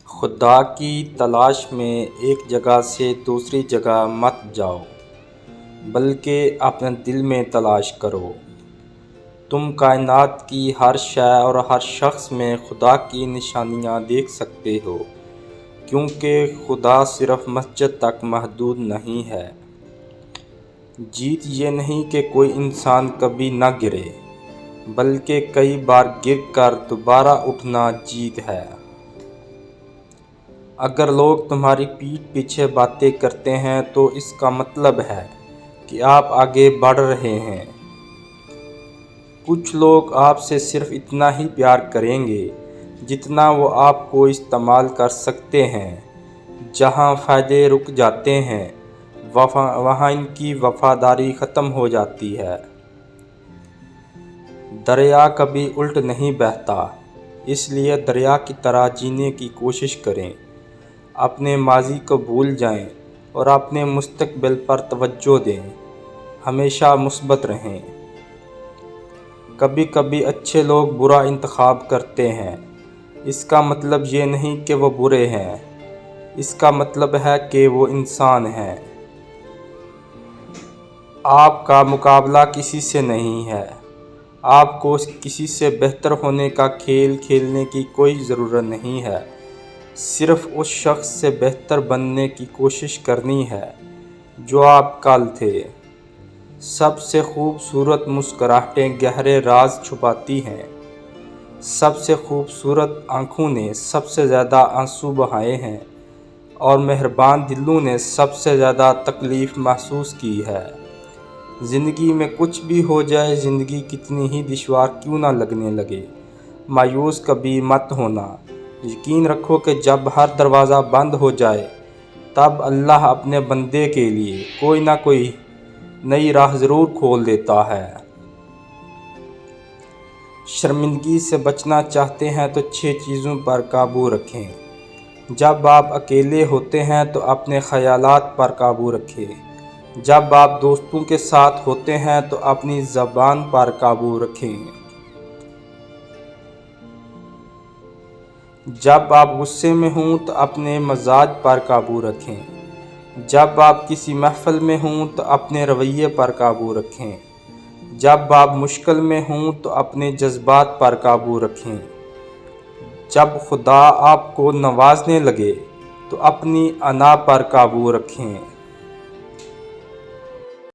خدا کی تلاش میں ایک جگہ سے دوسری جگہ مت جاؤ، بلکہ اپنے دل میں تلاش کرو۔ تم کائنات کی ہر شے اور ہر شخص میں خدا کی نشانیاں دیکھ سکتے ہو، کیونکہ خدا صرف مسجد تک محدود نہیں ہے۔ جیت یہ نہیں کہ کوئی انسان کبھی نہ گرے، بلکہ کئی بار گر کر دوبارہ اٹھنا جیت ہے۔ اگر لوگ تمہاری پیٹھ پیچھے باتیں کرتے ہیں تو اس کا مطلب ہے کہ آپ آگے بڑھ رہے ہیں۔ کچھ لوگ آپ سے صرف اتنا ہی پیار کریں گے جتنا وہ آپ کو استعمال کر سکتے ہیں۔ جہاں فائدے رک جاتے ہیں، وہاں ان کی وفاداری ختم ہو جاتی ہے۔ دریا کبھی الٹ نہیں بہتا، اس لیے دریا کی طرح جینے کی کوشش کریں۔ اپنے ماضی کو بھول جائیں اور اپنے مستقبل پر توجہ دیں۔ ہمیشہ مثبت رہیں۔ کبھی کبھی اچھے لوگ برا انتخاب کرتے ہیں، اس کا مطلب یہ نہیں کہ وہ برے ہیں، اس کا مطلب ہے کہ وہ انسان ہیں۔ آپ کا مقابلہ کسی سے نہیں ہے۔ آپ کو کسی سے بہتر ہونے کا کھیل کھیلنے کی کوئی ضرورت نہیں ہے۔ صرف اس شخص سے بہتر بننے کی کوشش کرنی ہے جو آپ کل تھے۔ سب سے خوبصورت مسکراہٹیں گہرے راز چھپاتی ہیں۔ سب سے خوبصورت آنکھوں نے سب سے زیادہ آنسو بہائے ہیں، اور مہربان دلوں نے سب سے زیادہ تکلیف محسوس کی ہے۔ زندگی میں کچھ بھی ہو جائے، زندگی کتنی ہی دشوار کیوں نہ لگنے لگے، مایوس کبھی مت ہونا۔ یقین رکھو کہ جب ہر دروازہ بند ہو جائے، تب اللہ اپنے بندے کے لیے کوئی نہ کوئی نئی راہ ضرور کھول دیتا ہے۔ شرمندگی سے بچنا چاہتے ہیں تو 6 چیزوں پر قابو رکھیں۔ جب آپ اکیلے ہوتے ہیں تو اپنے خیالات پر قابو رکھیں۔ جب آپ دوستوں کے ساتھ ہوتے ہیں تو اپنی زبان پر قابو رکھیں۔ جب آپ غصے میں ہوں تو اپنے مزاج پر قابو رکھیں۔ جب آپ کسی محفل میں ہوں تو اپنے رویے پر قابو رکھیں۔ جب آپ مشکل میں ہوں تو اپنے جذبات پر قابو رکھیں۔ جب خدا آپ کو نوازنے لگے تو اپنی انا پر قابو رکھیں۔